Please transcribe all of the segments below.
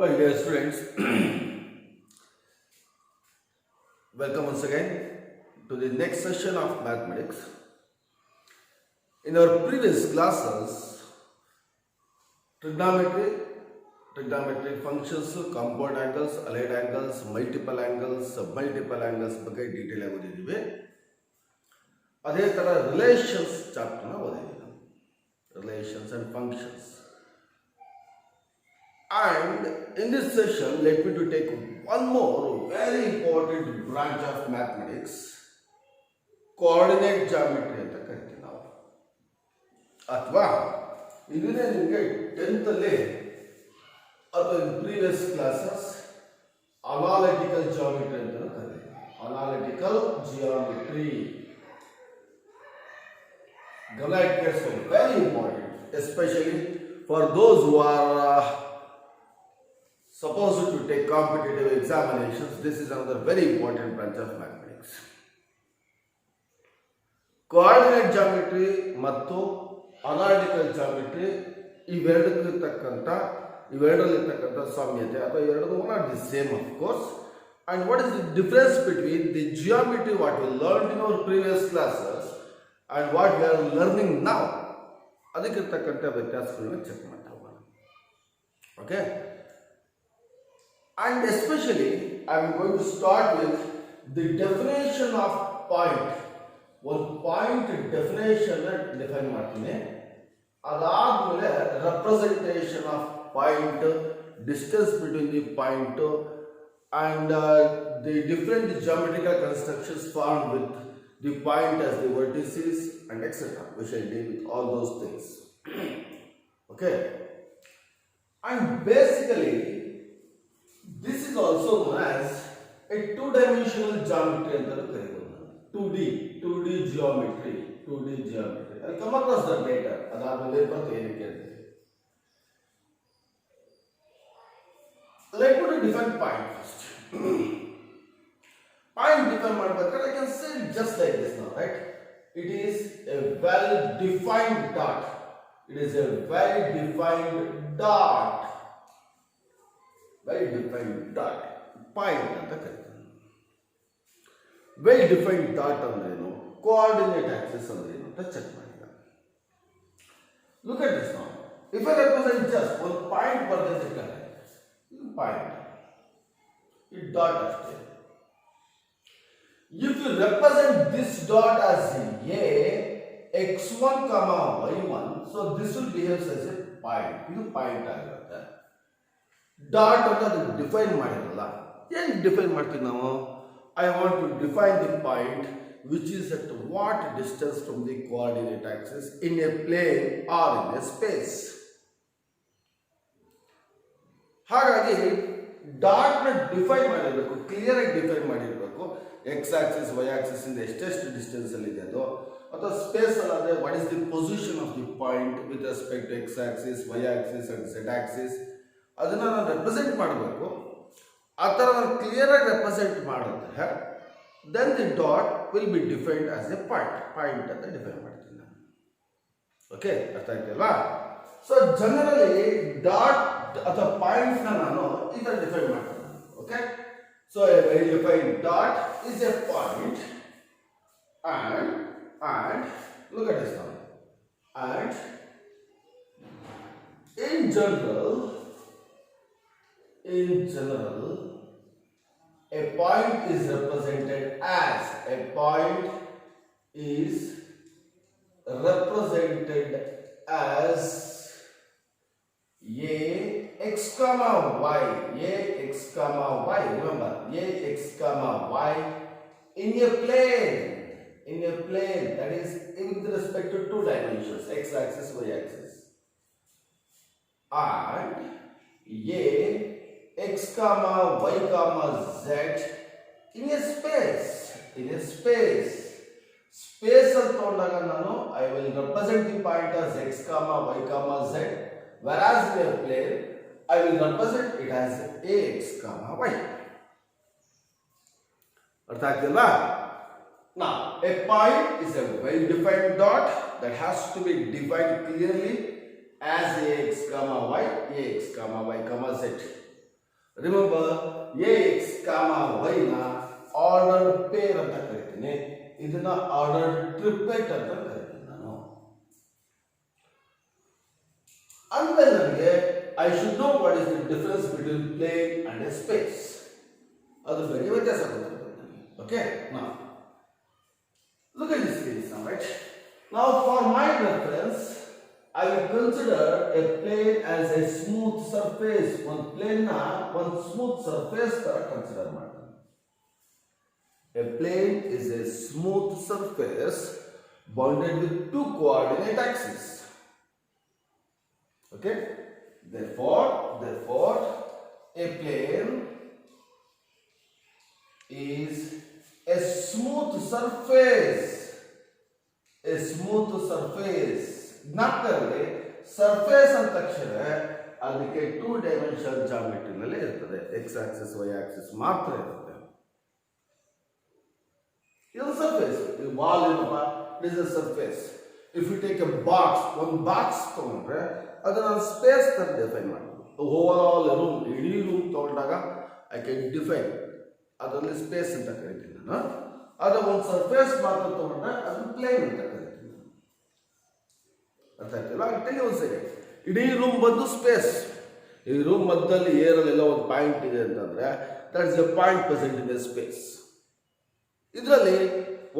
Well, dear students, welcome once again to the next session of mathematics. In our previous classes, trigonometry functions, compound angles, allied angles, multiple angles, submultiple angles ಬಗ್ಗೆ detail ಆಗಿ ಓದಿದ್ದೀವಿ. ಅದೇ ತರ relations chapter ನ ಓದಿದ್ದೀವಿ ನಾವು. Relations and functions. And in this session, let me to take one more very important branch of mathematics, coordinate geometry ಅಂತ ಕರಿತೀವಿ ನಾವು. ಅಥವಾ ಇದನ್ನೇ ನಿಮಗೆ 10th ಅಲ್ಲಿ ಅಥವಾ in previous classes analytical geometry ಅಂತ ಕರೀತೀವಿ. Analytical geometry. ಗಮನ ಇಟ್ಕೊಳ್ಳಿ, very important, especially for those who are supposed to take competitive examinations. This is another very important branch of mathematics. Coordinate geometry ಮತ್ತು analytical geometry ಇವೆರಡಲ್ಲಿರ್ತಕ್ಕಂಥ ಸಾಮ್ಯತೆ ಅಥವಾ ಇವೆರಡು not the same of course. And what is the difference between the geometry what we learned in our previous classes and what we are learning now? ಅದಕ್ಕಿರ್ತಕ್ಕಂಥ ವ್ಯತ್ಯಾಸಗಳನ್ನ check ಮಾಡ್ತಾ ಹೋಗೋಣ. Okay? And especially, I am going to start with the definition of point. One point definition define ಮಾಡ್ತೀನಿ. ಅದಾದ್ಮೇಲೆ representation of point, distance between the point, and the different geometrical constructions formed with the point as the vertices and etc. We shall deal with all those things. Okay. And basically, this is also known as a two-dimensional geometry ಅಂತ ಕರೀಬಹುದು. 2D geometry. I'll come across that later. ಅದಾದ್ಮೇಲೆ ಬರ್ತದೆ ಏನಕ್ಕೆ ಅಂತ. Let me define point first. Point define ಮಾಡಬೇಕಾದ್ರೆ I can say it just like this now, right? It is a well-defined dot. It is a well-defined dot. Very defined dot, point ಅಂತ ಕರೀತಾರೆ. Well defined dot ಅಂದ್ರೆ ಏನು, coordinate Axis ಅಂದ್ರೆ ಏನು ಅಂತ check ಮಾಡಿ. Look at this now. If I represent just ಒಂದು point ಬರ್ದಿರ್ತಾರೆ, ಇದು ಪಾಯಿಂಟ್, ಈ ಡಾಟ್ ಅಷ್ಟೇ. If you represent this dot as a x1, y1, so this will behave as a point. ಇದು ಪಾಯಿಂಟ್ ಆಗಿರುತ್ತೆ. ಡಾಟ್ ಅಂತ ಅದಕ್ಕೆ ಡಿಫೈನ್ ಮಾಡಿರಲ್ಲ. ಏನು ಡಿಫೈನ್ ಮಾಡ್ತೀವಿ ನಾವು? I want to define the point which is at what distance from the coordinate axis in a plane or in a space. ಹಾಗಾಗಿ dot ನ ಡಿಫೈನ್ ಮಾಡಿರಬೇಕು, ಕ್ಲಿಯರ್ ಆಗಿ ಡಿಫೈನ್ ಮಾಡಿರಬೇಕು. ಎಕ್ಸ್ ಆಕ್ಸಿಸ್ ವೈ ಆಕ್ಸಿಸ್ ಇಂದ ಎಷ್ಟೆಷ್ಟು distance ಅಲ್ಲಿ ಇದೆ ಅದು, ಅಥವಾ ಸ್ಪೇಸ್ ಅಲ್ಲಾದ್ರೆ what is the position of the point with respect to X axis Y axis and z axis. ಅದನ್ನು ನಾನು ರೆಪ್ರೆಸೆಂಟ್ ಮಾಡಬೇಕು. ಆ ಥರ ನಾನು ಕ್ಲಿಯರ್ ಆಗಿ ರೆಪ್ರೆಸೆಂಟ್ ಮಾಡಿದ್ರೆ then the dot will be defined as a point ಅಂತ ಡಿಫೈನ್ ಮಾಡ್ತೀನಿ ನಾನು. ಓಕೆ, ಅರ್ಥ ಆಯ್ತಲ್ವಾ? ಸೊ ಜನರಲಿ ಡಾಟ್ ಅಥವಾ ಪಾಯಿಂಟ್ ನಾನು ಈ ಥರ ಡಿಫೈನ್ ಮಾಡ್ತೀನಿ. Okay, so a well defined dot is a point and look at this now. And in general, a point is represented as a x comma y. Remember, ax comma y in a plane that is with respect to two dimensions, x axis, y axis, and x comma y comma z in a space ಅಲ್ಲಿ ತಗೊಂಡಾಗ ನಾನು I will represent the point as x comma y comma z, whereas in a plane I will represent it as ax comma y. ಅರ್ಥ ಆಗ್ತಿಲ್ವಾ? Now, a point is a well-defined dot that has to be defined clearly as ax comma y, z. Remember ax, y ನ order peer ಅಂತ ಕರಿತೀನಿ, ಇದನ್ನ order triplet ಅಂತ ಕರಿತೀನಿ ನಾನು. ಅಂದ್ರೆ ನನಗೆ I should know what is the difference between plane and a space, ಅದ್ರ ಬಗ್ಗೆ ವ್ಯತ್ಯಾಸ ಗೊತ್ತಿರುತ್ತೆ ನನಗೆ. ಓಕೆ, ನಾ look at this case now, right? Now for my reference, I will consider a plane as a smooth surface. One plane na one smooth surface tara consider ಮಾಡ್ತೀನಿ. A plane is a smooth surface bounded with two coordinate axes. Okay? Therefore, a plane is a smooth surface. A smooth surface. ಜ್ಞಾಪಕದಲ್ಲಿ surface ಅಂತ ತಕ್ಷಣ ಅದಕ್ಕೆ 2 dimensional geometry ನಲ್ಲಿ ಇರ್ತದೆ, X axis Y Axis ಮಾತ್ರ ಇರುತ್ತೆ. ಇದು ಸರ್ಫೇಸ್. ಈ ವಾಲ್ ಏನಪ್ಪ, it is a surface. If you take a box, ಒಂದು ಬಾಕ್ಸ್ ತಗೊಂಡ್ರೆ ಅದನ್ನ ಸ್ಪೇಸ್ ತರ ಡಿಫೈನ್ ಮಾಡ್ಬೋದು. ಓವರ್ ಆಲ್ ರೂಮ್, ಇಡೀ ರೂಮ್ ತಗೊಂಡಾಗ ಐ ಕ್ಯಾನ್ ಡಿಫೈನ್, ಅದರಲ್ಲಿ ಸ್ಪೇಸ್ ಅಂತ ಕರಿತೀನಿ ನಾನು. ಅದ ಒಂದು ಸರ್ಫೇಸ್ ಮಾತ್ರ ತಗೊಂಡ್ರೆ ಅದು ಪ್ಲೇನ್ ಅಂತ ಕರಿತೀನಿ. ಅರ್ಥ ಆಯ್ತಲ್ಲ? Tell you one second. ಇಡೀ ರೂಮ್ ಬಂದು ಸ್ಪೇಸ್. ಈ ರೂಮ್ ಮಧ್ಯದಲ್ಲಿ ಏರಲ್ಲೆಲ್ಲ ಒಂದು ಪಾಯಿಂಟ್ ಇದೆ ಅಂತಂದ್ರೆ that is a point present in a space. ಇದರಲ್ಲಿ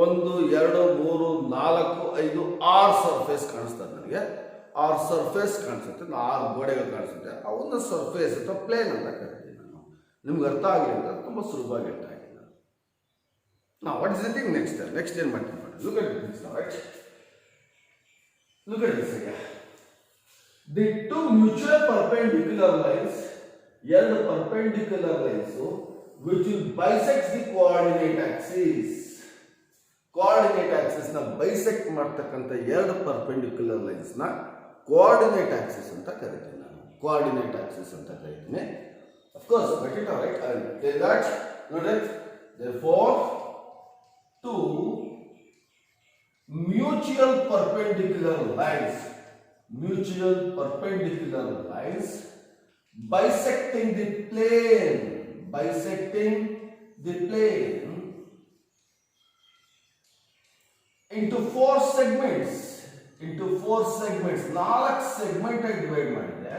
1 2 3 4 5 6 ಸರ್ಫೇಸ್ ಕಾಣಿಸ್ತದೆ ನನಗೆ. 6 ಸರ್ಫೇಸ್ ಕಾಣಿಸುತ್ತೆ, 6 ಗೋಡೆಗಳು ಕಾಣಿಸುತ್ತೆ. ಅವನ್ನ ಸರ್ಫೇಸ್ ಅಥವಾ ಪ್ಲೇನ್ ಅಂತ ಕರಿತೀನಿ ನಾನು. ನಿಮ್ಗೆ ಅರ್ಥ ಆಗಲಿ ಅಂತ ತುಂಬ ಸುಲಭವಾಗಿ ಹೇಳ್ತಾ ಇದ್ದೀನಿ ನಾನು. Now what is the thing next? Next ಏನು ಮಾಡ್ತೀನಿ ನೋಡಿ. Look at this now, right? Look at this again. The two mutual perpendicular lines, ಎರಡು perpendicular lines which will bisect the coordinate axis. Coordinate axis ನ bisect ಮಾಡ್ತಕ್ಕಂಥ ಎರಡು perpendicular lines ನ coordinate axis ಅಂತ ಕರಿತೀನಿ ನಾನು. Coordinate axis ಅಂತ ಕರಿತೀನಿ. Of course, but it all right. I will tell that. Notice, therefore, two mutual perpendicular lines bisecting the plane into four segments. 4 segment I divide ಮಾಡಿದೆ.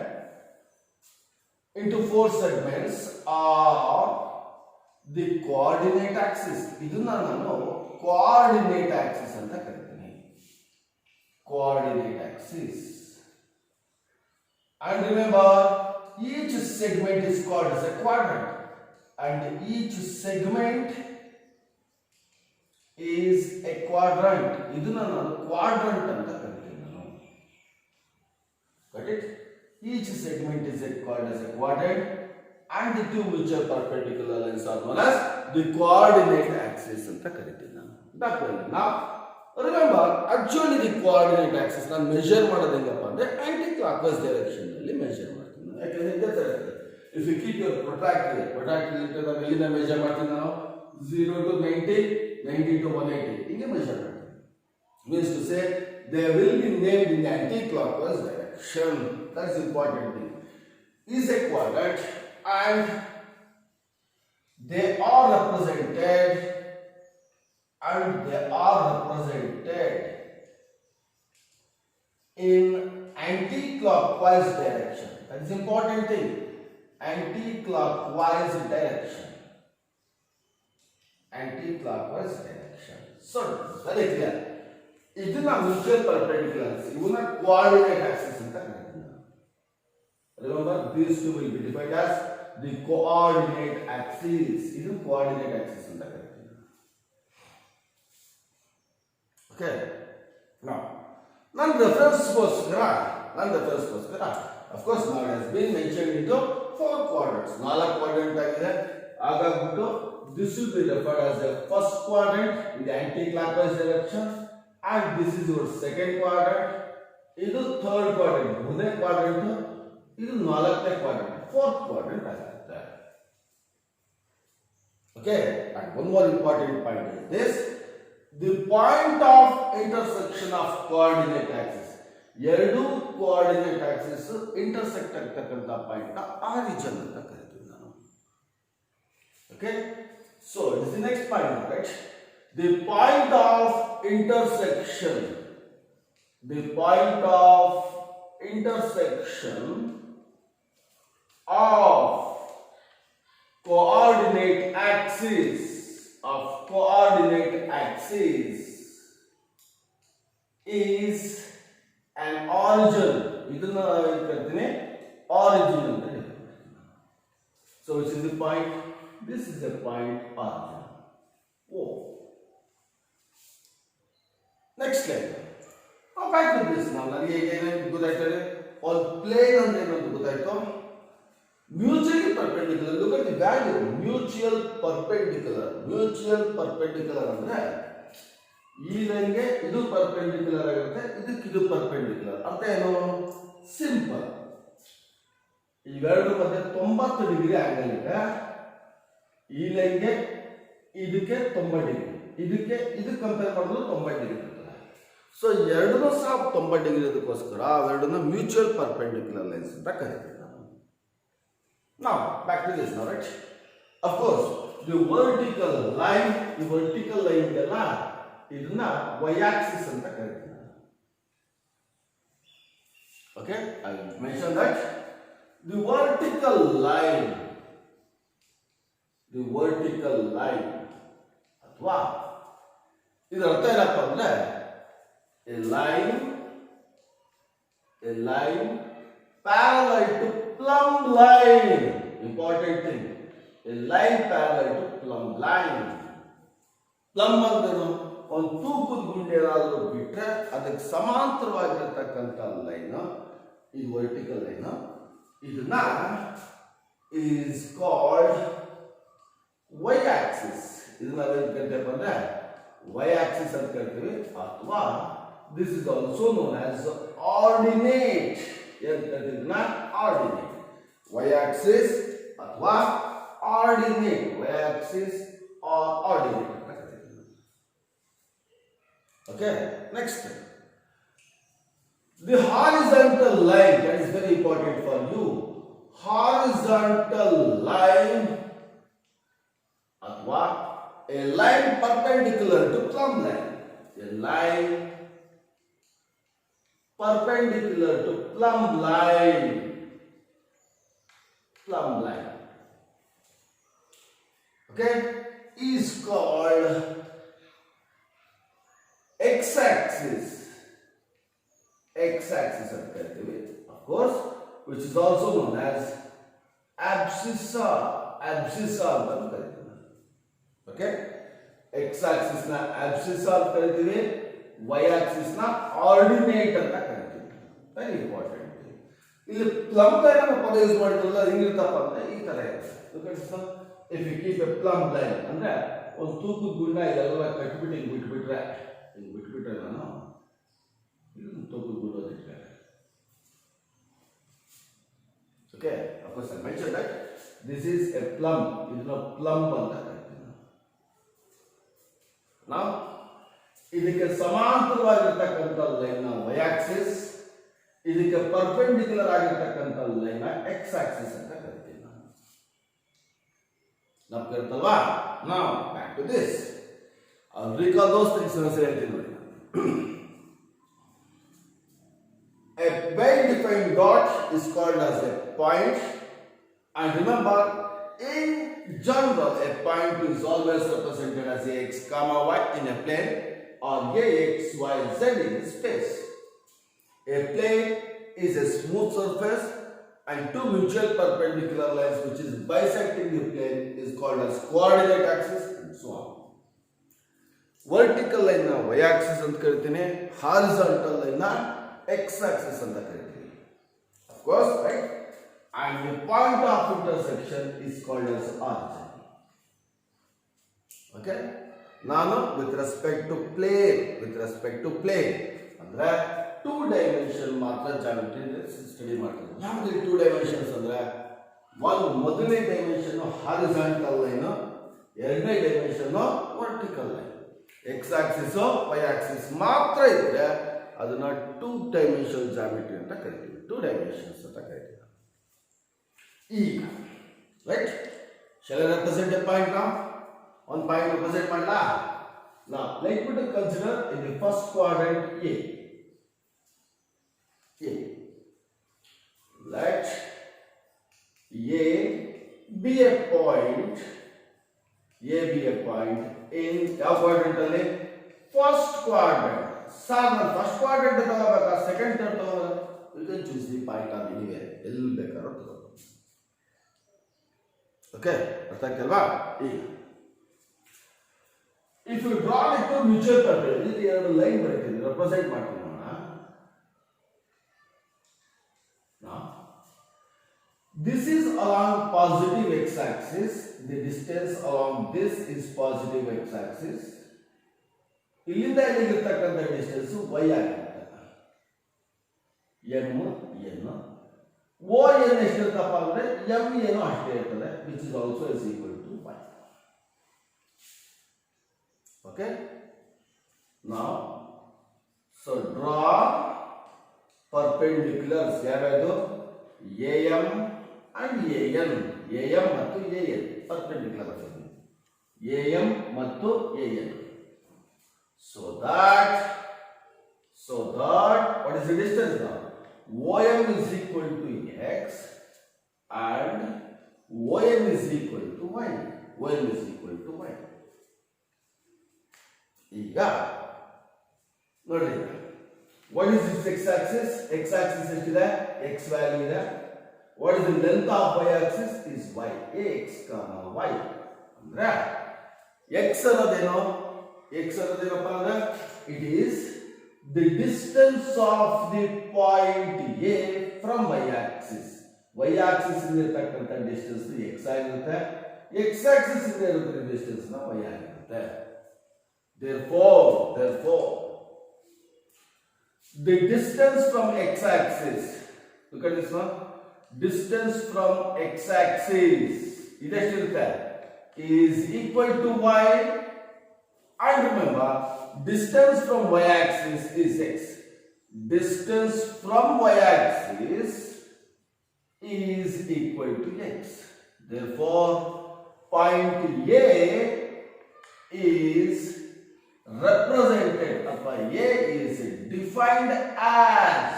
Into 4 segments are the coordinate axis. ಇದನ್ನ ನಾನು coordinate axis ಅಂತ ಕರಿತೀನಿ. Coordinate axis. And remember, each segment is called as a quadrant, and each segment is a quadrant. ಇದನ್ನ ನಾನು quadrant ಅಂತ ಕರಿತೀನಿ ನಾನು. Got it? Each segment is called as a quadrant, and the two mutual perpendicular lines are known as the coordinate axis ಅಂತ ಕರಿತೀನಿ ನಾನು. Now remember, actually the coordinate axis ನಾನು measure ಮಾಡೋದು ಹೆಂಗಪ್ಪ ಅಂದ್ರೆ ಆಂಟಿ ಕ್ಲಾಕ್ವೈಸ್ ಡೈರೆಕ್ಷನ್ ನಲ್ಲಿ measure ಮಾಡ್ತೀನಿ. ಯಾಕಂದ್ರೆ ಇದೇ ತರ ಇರುತ್ತೆ. If you keep your protractor ನಾವು ಎಲ್ಲಿಂದ ಮೆಜರ್ ಮಾಡ್ತೀನಿ ನಾವು 0 to 90, 90 to 180 ಹಿಂಗೆ ಮೆಜರ್ ಮಾಡ್ತೀನಿ. Means to say they will be named in the anti-clockwise direction. That's the important thing. Is a quadrant and they are represented in anti-clockwise direction. That is important thing. Anti-clockwise direction. So very clear. ಇದನ್ನ mutual perpendiculars, ಇವನ್ನ coordinate axis ಅಂತ ಕರೀತೀವಿ. Remember, these two will be defined as the coordinate axis. ಇದು coordinate axis ಅಂತ ಕರೀತೀವಿ. Okay. Now, ನನ್ನ ರೆಫರೆನ್ಸ್ಗೋಸ್ಕರ of course now it has been mentioned into 4 quadrants. 4 quadrant ಆಗಿದೆ. ಹಾಗಾಗ್ಬಿಟ್ಟು this will be referred as the first quadrant in the anti-clockwise direction, and this is your second quadrant. ಇದು third quadrant, ಮೂರನೇ quadrant. ಇದು ನಾಲ್ಕನೇ quadrant, fourth quadrant ಆಗುತ್ತೆ. Okay, and one more important point is this: the point of intersection of coordinate axis. ಎರಡು coordinate Axis intersect ಆಗ್ತಕ್ಕಂಥ point ನ origin ಅಂತ ಕರಿತೀವಿ ನಾನು. Okay, so it is the next point, right? The point of intersection, the point of intersection of coordinate axis is an origin. ಇದನ್ನ ನಾವು ಏನು ಕರಿತೀವಿ, origin ಅಂತ ಹೇಳ್ತೀವಿ. So which is the point? This is the point origin. Oh. Next slide. Now back to this. Now ನನಗೆ ಏನೇನು ಗೊತ್ತಾಯ್ತದೆ, ಒಂದು plane ಅಂತ ಏನಂತ ಗೊತ್ತಾಯ್ತು. Mutually perpendicular. Look at the value. Mutual perpendicular ಅಂದ್ರೆ ಈ ಲೈನ್ಗೆ ಇದು ಪರ್ಪೆಂಡಿಕ್ಯುಲರ್ ಆಗಿರುತ್ತೆ, ಇದಕ್ಕೆ ಇದು ಪರ್ಪೆಂಡಿಕ್ಯುಲರ್. ಅರ್ಥ ಏನು? ಸಿಂಪಲ್. ಇವೆರಡರ ಮಧ್ಯೆ 90 ಡಿಗ್ರಿ ಆಂಗಲ್ ಇದೆ. ಈ ಲೈನ್ಗೆ ಇದಕ್ಕೆ 90 ಡಿಗ್ರಿ, ಇದಕ್ಕೆ ಕಂಪೇರ್ ಮಾಡಿದ್ರೆ 90 ಡಿಗ್ರಿ ಇರ್ತದೆ. ಸೊ ಎರಡನ್ನೂ ಸಹ 90 ಡಿಗ್ರಿ ಇದಕ್ಕೋಸ್ಕರ ಅವೆರಡನ್ನ ಮ್ಯೂಚುವಲ್ ಪರ್ಪೆಂಡಿಕ್ಯುಲರ್ ಲೈನ್ಸ್ ಅಂತ ಕರಿತೀವಿ. Now back to this now, right? Of course, the vertical line ಇದೆಲ್ಲ ಇದನ್ನ y-axis ಅಂತ ಕರಿತೀವಿ. Okay, I will mention that the vertical line ಅಥವಾ ಇದರ ಅರ್ಥ ಏನಪ್ಪ ಅಂದ್ರೆ a line parallel to plumb line. Important thing, a line parallel to plumb line. Plumb ಅಂದ್ರೇನು? ಒಂದು ತೂಕದ ಗುಂಡಿ ಏನಾದರೂ ಬಿಟ್ರೆ ಅದಕ್ಕೆ ಸಮಾಂತರವಾಗಿರತಕ್ಕಂಥ ಲೈನ್, ಇದು ವರ್ಟಿಕಲ್ ಲೈನ್. ಇದನ್ನ is called y-axis. ಇದನ್ನ ನಾವೇನು ಕರಿತೀವಿ ಅಂದ್ರೆ y-axis ಅಂತ ಕರಿತೀವಿ. ಅಥವಾ this is also known as ordinate. ಏನು ಕರಿತೀವಿ? ordinate. y-axis ಅಥವಾ ordinate. y-axis or ordinate. Okay, next. The horizontal line, that is very important for you. Horizontal line ಅಥವಾ a line perpendicular to plumb line. A line perpendicular to plumb line. Okay, is called x-axis ಅಂತ ಕರಿತೀವಿ. Of course, which is also known as abscissa ಅಂತ ಕರಿತೀವಿ. Okay, x-axis ನ abscissa ಅಂತ ಕರಿತೀವಿ, y-axis ನ ordinate ಅಂತ ಕರಿತೀವಿ. Very important. ಇಲ್ಲಿ ಪ್ಲಮ್ ಲೈನ್ ಅನ್ನು ಪದ ಯೂಸ್ ಮಾಡಿದ್ರಲ್ಲ, ಹಿಂಗಿರ್ತಪ್ಪ ಅಂದ್ರೆ ಈ ತರ ಇರುತ್ತೆ. If you keep a plumb line ಅಂದ್ರೆ ಒಂದು ತೂಕದ ಗುಂಡ ಇದೆಲ್ಲ ಕಟ್ಬಿಟ್ಟು ಹಿಂಗೆ ಬಿಟ್ಬಿಟ್ರೆ ನಾನು ಇದನ್ನು ತೂಕದ ಗುಂಡ ಇಟ್ರೆ. Okay, of course I mention that this is A plum. ಇದನ್ನ ಪ್ಲಮ್ ಅಂತ ಕರಿತೀವಿ ನಾವು. ಇದಕ್ಕೆ ಸಮಾಂತರವಾಗಿರ್ತಕ್ಕಂಥ ಲೈನ್ y-axis, ಇದಕ್ಕೆ ಪರ್ಪೆಂಡಿಕ್ಯುಲರ್ ಆಗಿರ್ತಕ್ಕಂಥ ಲೈನ್ x-axis ಅಂತ ಕರಿತೀವಿ ನಾವು. ನಮ್ಗಿರುತ್ತಲ್ವಾ? ನಾವು back to this. recall those things ನಾನು ಹೇಳ್ತೀನಿ ನೋಡಿ. A well-defined dot is called as a point, and remember, in general, a point is always represented as x, y in a plane or ax, y, z in space. A plane is a smooth surface and two mutual perpendicular lines which is bisecting the plane is called as coordinate axis and so on. Vertical line na y-axis ಅಂತ ಕರಿತೀನಿ, horizontal line na x-axis ಅಂತ ಕರಿತೀನಿ. Of course, right? And the point of intersection is called as origin. Okay? ನಾನು with respect to plane ಅಂದ್ರೆ 2 dimension ಮಾತ್ರ geometry study ಮಾಡ್ತೀನಿ. ಯಾವುದು 2 dimensions ಅಂದ್ರೆ ಒಂದು ಮೊದಲನೇ ಡೈಮೆನ್ಷನ್ ಹಾರಿಜಾಂಟಲ್ ಲೈನ್, ಎರಡನೇ dimension vertical line. x-axis y-axis ಮಾತ್ರ ಇದ್ರೆ ಅದನ್ನ 2 dimensional ಜಾಮೆಟ್ರಿ ಅಂತ ಕರಿತೀವಿ. 2 dimensions ಅಂತ ಕರಿತೀವಿ. ಈಗ right, Shall I represent a point now? One point represent ಮಾಡಲಾ? Now, let me to consider in the first quadrant A. Let A be a point. A be a point in ಯಾವ quadrant ಅಲ್ಲಿ? First quadrant. Sir, first quadrant ತಗೋಬೇಕಾ second third ತಗೋಬೇಕಾ? You can choose the point of anywhere. ಎಲ್ಲಿ ಬೇಕಾದ್ರೂ ತಗೋಬಹುದು. Okay, ಅರ್ಥ ಆಗ್ತಲ್ವಾ? ಈಗ if you draw it to mutual control, ಇಲ್ಲಿ ಎರಡು ಲೈನ್ ಬರೀತೀನಿ represent ಮಾಡ್ತೀನಿ ನೋಡೋಣ. Now, this is along positive x-axis. The distance along this is positive x-axis. ಇಲ್ಲಿಂದ ಇಲ್ಲಿಗಿರ್ತಕ್ಕಂಥ ಡಿಸ್ಟೆನ್ಸ್ y ಆಗಿರುತ್ತೆ. n O n ಎಷ್ಟಿರುತ್ತಪ್ಪ ಅಂದ್ರೆ m ಏನು ಅಷ್ಟೇ ಇರ್ತದೆ, which is also is equal to y. Okay. Now, so draw perpendiculars. ಯಾವ್ಯಾವುದು? AM and AN. AM ಮತ್ತು AN perpendicular. AM ಮತ್ತು AN. So that what is the distance now? OM is equal to x and OM is equal to y. OM is equal to y. ಈಗ ನೋಡಿ, what is this x-axis? X-axis ಎಷ್ಟಿದೆ? x value ಇದೆ. What is the length of y-axis? Is y. x, y. ಅಂದ್ರೆ x ಅನ್ನೋದೇನು? x ಅನ್ನೋದೇನಪ್ಪ ಅಂದ್ರೆ it is the distance of the point A from y-axis. y-axis ಇಂದ ಇರತಕ್ಕಂಥ distance x ಆಗಿರುತ್ತೆ. x-axis ಇಂದ ಇರತಕ್ಕಂಥ distance ನ y ಆಗಿರುತ್ತೆ. Therefore, the distance from x-axis, look at this one, distance from x-axis is equal to y, and remember, distance from y-axis is x. Distance from y-axis is equal to x. Therefore, point A is represented, or A is defined as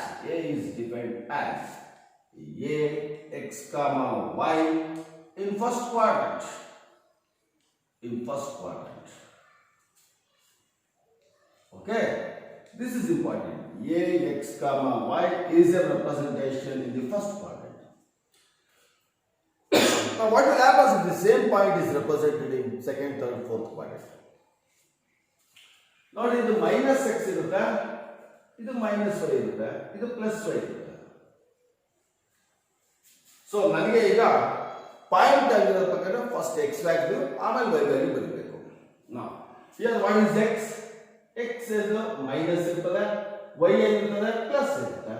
A x comma y in first quadrant. Okay, this is important. A x comma y is a representation in the first quadrant. Now, what will happen if the same point is represented in second, third, fourth quadrant? ನೋಡಿ, ಇದು minus X ಇರುತ್ತೆ, ಇದು minus Y ಇರುತ್ತೆ, ಇದು plus Y ಇರುತ್ತೆ. So ನನಗೆ ಈಗ point ಆಗಿರತಕ್ಕಂಥ ಫಸ್ಟ್ ಎಕ್ಸ್ ವ್ಯಾಲ್ಯೂ ಆಮೇಲೆ ವೈ ವ್ಯಾಲ್ಯೂ ಬರಬೇಕು. ನಾವು here what is X? X ಇದು ಮೈನಸ್ ಇರ್ತದೆ, ವೈ ಏನಿರ್ತದೆ ಪ್ಲಸ್ ಇರುತ್ತೆ.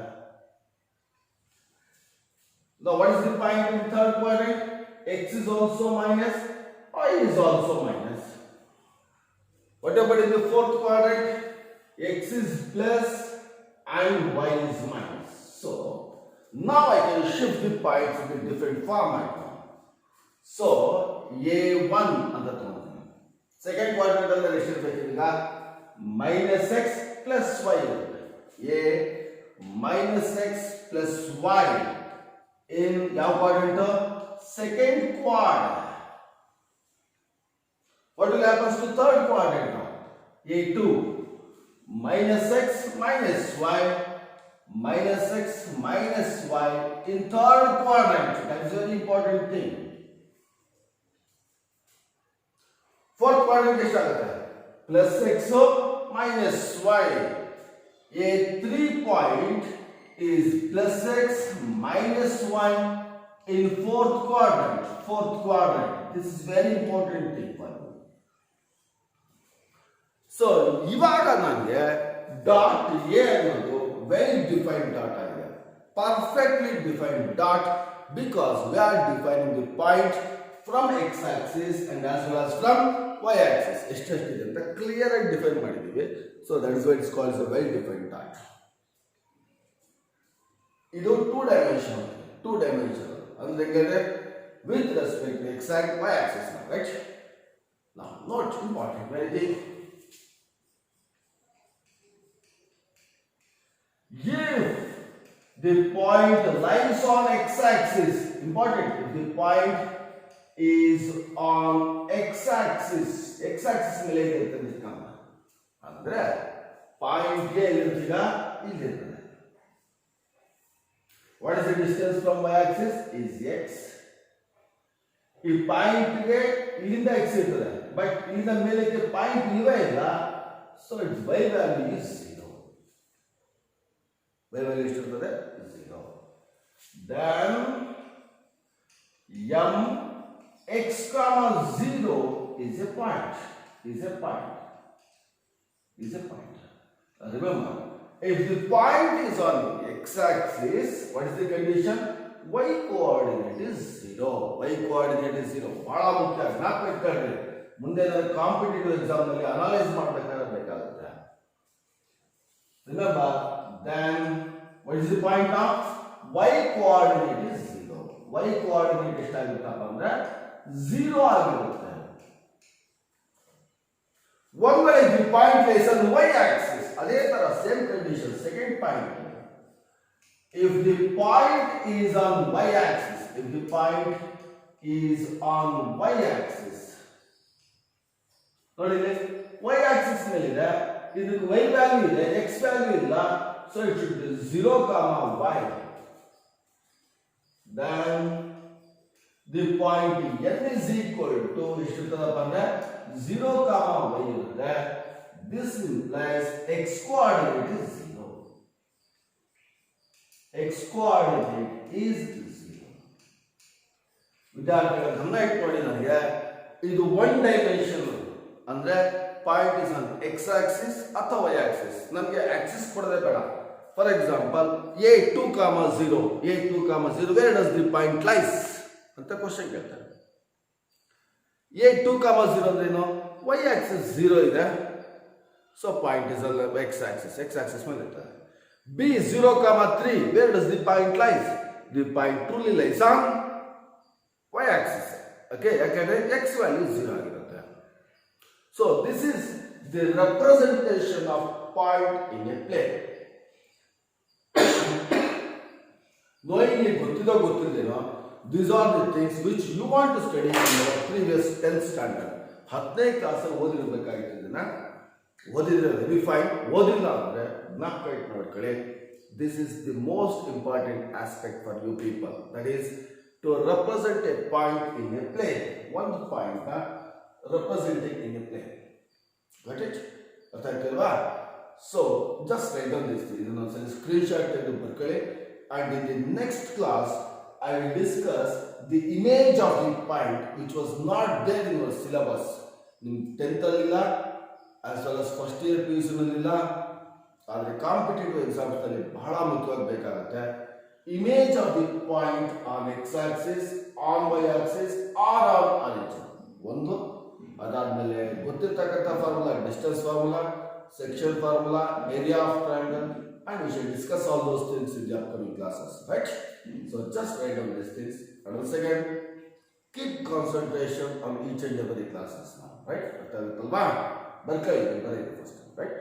Now what is the point in third quadrant? X is also minus, y is also minus. What about in the fourth quadrant? X is plus and y is minus. So now I can shift the points in a different format. So A1 and the second quadrant of the ratio minus x plus y. A minus x plus y in ಯಾವ quadrant? Second quadrant. What will happen to third quadrant now? A2 minus x minus y in third quadrant. That is a very important thing. Fourth quadrant ಎಷ್ಟಾಗುತ್ತೆ? Plus x minus y. A3 point is plus x minus 1 in fourth quadrant. This is very important thing for you. So ಇವಾಗ ನನಗೆ dot A ಅನ್ನೋದು very defined dot ಆಗಿದೆ, perfectly defined dot, because we are defining the point from X axis and as well as from Y axis. ಎಷ್ಟೆಷ್ಟಿದೆ ಅಂತ clear ಆಗಿ define ಮಾಡಿದ್ದೀವಿ. So that is why it's called a very defined dot. ಇದು two dimension ಅಂದ್ರೆ with respect to x and y axis now, right? Now note important very thing. If the point lies on x axis, important, if the point is on x axis ಮೇಲೆ ಇರುತ್ತೆ ನಿಲ್ಕಮ್ಮ ಅಂದ್ರೆ point ಗೆ ಇಲ್ಲಿರ್ತೀಗ ಇಲ್ಲಿರ್ತದೆ. What is the distance from y axis? Is x. ಈ point ಗೆ ಇಲ್ಲಿಂದ x ಇರ್ತದೆ, but ಇಲ್ಲಿಂದ ಮೇಲಕ್ಕೆ ಪಾಯಿಂಟ್ ಇಲ್ವೇ ಇಲ್ಲ, so it's y value is 0. y value ಎಷ್ಟಿರ್ತದೆ? 0. Then m x comma 0 is a point. Remember, if the point is on the x-axis, what is the condition? Y coordinate is 0. Y coordinate is 0. ಬಹಳ ಮುಖ್ಯ, ಜ್ಞಾಪಕ ಮುಂದೆ ನಾನು competitive exam ನಲ್ಲಿ analyse ಮಾಡಬೇಕಾದ್ರೆ ಬೇಕಾಗುತ್ತೆ. Remember, then what is the point of y coordinate is 0. Y coordinate ಎಷ್ಟಾಗುತ್ತಪ್ಪ ಅಂದ್ರೆ 0 ಆಗಿರುತ್ತೆ. One way the point lies on y axis. ಅದೇ ತರ same condition, second point. If the point is on y axis, ನೋಡಿ y axis ಮೇಲೆ ಇದೆ, ಇದಕ್ಕೆ y value ಇದೆ, x value ಇಲ್ಲ, so it should be 0, y. Then the point n is equal to ಎಷ್ಟಿರ್ತದಪ್ಪ ಅಂದ್ರೆ 0, y ಇರುತ್ತೆ. This implies x coordinate is 0. X coordinate is 0. ವಿದ್ಯಾರ್ಥಿಗಳ ಗಮನ ಇಟ್ಕೊಳ್ಳಿ, ನನಗೆ ಇದು ಒನ್ ಡೈಮೆನ್ಷನ್ ಅಂದ್ರೆ point is on x Axis ಅಥವಾ ವೈ ಆಕ್ಸಿಸ್. ನಮಗೆ ಆಕ್ಸಿಸ್ ಕೊಡದೆ ಬೇಡ. For example a2, 0, where does the point lies ಅಂತ ಕ್ವಶನ್ ಕೇಳ್ತಾರೆ. a2, 0 ಅಂದ್ರೇನು? y ಆಕ್ಸಿಸ್ 0 ಇದೆ, so point is on x Axis ಮೇಲೆ ಇರ್ತದೆ. b 0, 3, where does the point lies? The point truly lies on y axis. Okay, ಯಾಕಂದ್ರೆ x value 0 ಆಗಿರುತ್ತೆ. So this is the representation of point in a plane. Knowing it ಗೊತ್ತಿದ್ದೇನೋ, these are the things which you want to study in your previous 10th standard. 10ನೇ ಕ್ಲಾಸಲ್ಲಿ ಓದಿರಬೇಕಾಗಿತ್ತು. ಇದನ್ನ ಓದಿದ್ರೆ very fine, ಓದಿಲ್ಲ ಅಂದ್ರೆ ಜ್ಞಾಪಕ ಮಾಡ್ಕೊಳ್ಳಿ. This is the most important aspect for you people, that is to represent a point in a plane. One point representing in a plane. Got it? ಅರ್ಥ ಆಗ್ತಿಲ್ವಾ? So just write down this thing. ಇದನ್ನ ಒಂದ್ಸಲ screenshot ತೆಗೆದು ಬರ್ಕೊಳ್ಳಿ. And in the next class I will discuss the image of the point which was not there in your syllabus. ನಿಮ್ಮ 10th ಅಲ್ಲಿ ಇಲ್ಲ, as well as first year PUC ನಲ್ಲಿ ಇಲ್ಲ, ಆದರೆ ಕಾಂಪಿಟೇಟಿವ್ ಎಕ್ಸಾಮ್ಸ್ ನಲ್ಲಿ ಬಹಳ ಮುಖ್ಯವಾಗಿ ಬೇಕಾಗುತ್ತೆ. Image of the point on x axis, on y axis, or on origin. ಒಂದು ಅದಾದ್ಮೇಲೆ ಗೊತ್ತಿರ್ತಕ್ಕಂಥ formula, distance formula, section formula, area of triangle, and we shall discuss all those things in the upcoming classes, right? So just write down these things, and once again keep concentration on each and every classes now, right? Right?